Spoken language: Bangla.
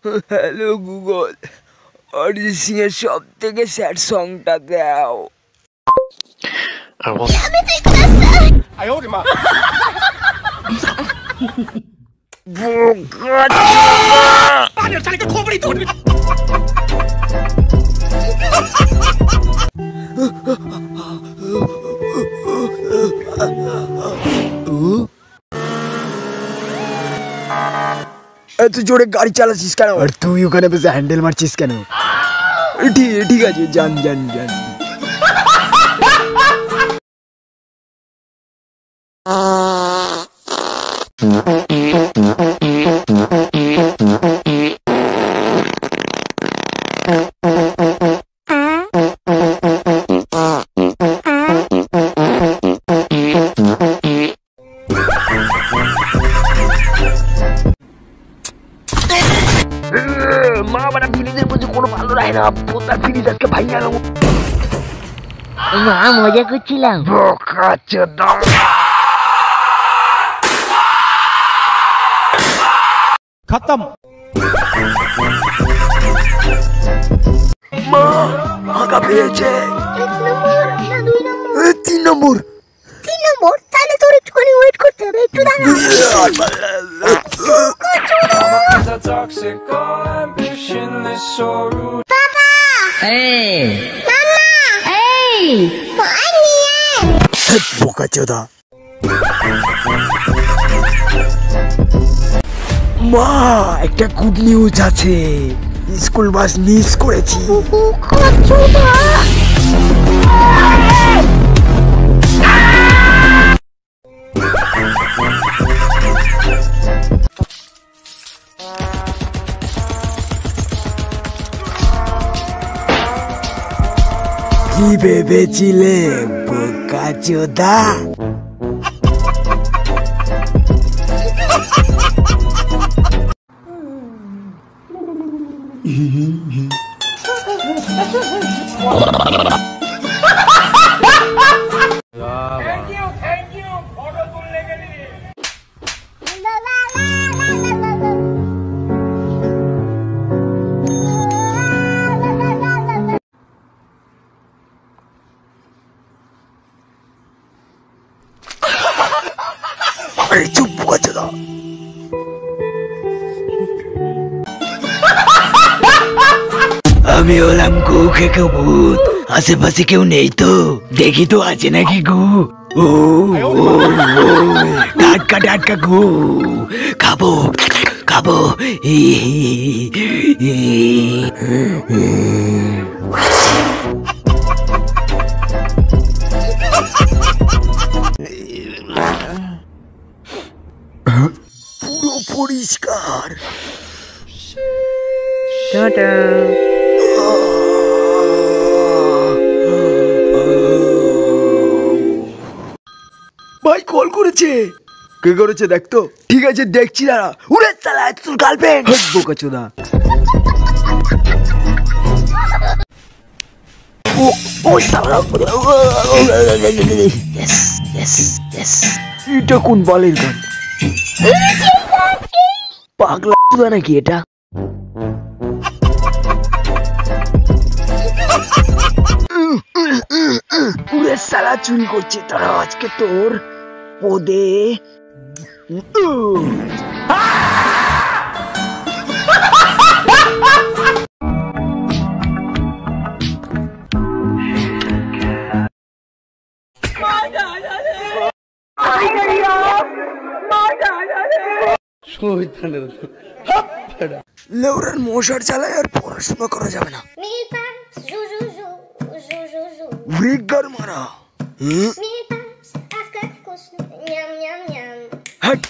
হ্যালো গুগল, অরিজিৎ সিং এর সব থেকে স্যাড সংটা দাও। এত জোরে গাড়ি চালাচ্ছিস কেন? আর তুই ওখানে বসে হ্যান্ডেল মারছিস কেন? ঠিক আছে, যান যান যান। মা বাবা ফিরিজের মধ্যে কোনো ভালো রায় না, পোতার ফিরিজ আজকে ভাই গেল। মা মজা করছিলাম। খতম। মা আগা পেয়েছে। 3 নম্বর। তাহলে তোর একটুখানি ওয়েট করতে হবে, একটু দাঁড়া। পাপা, বোকাচোদা। মা একটা গুড নিউজ আছে, স্কুল বাস মিস করেছি। কি ভেবেছিলে বোকাচোদা? চুপ বোকাচোদা। আমি হলাম গু খেকে ভূত, আশেপাশে কেউ নেই তো, দেখি তো আছে নাকি গু। ও টাটকা টাটকা গু, খাবো খাবো। পুরো পরিষ্কার। ভাই কল করেছে। কে করেছে দেখ তো। ঠিক আছে দেখছি দাঁড়া। উড়ে চালা, তোর গার্লফ্রেন্ড। বোকাচোদা। এটা কোন বালের গান? পাগলা নাকি এটা? পুরে সালা চুরি করছে তারা। আজকে তোর পদে লেউরার মশার চালায় আর পড়াশোনা করা যাবে না। ব্রিগার মারা। হট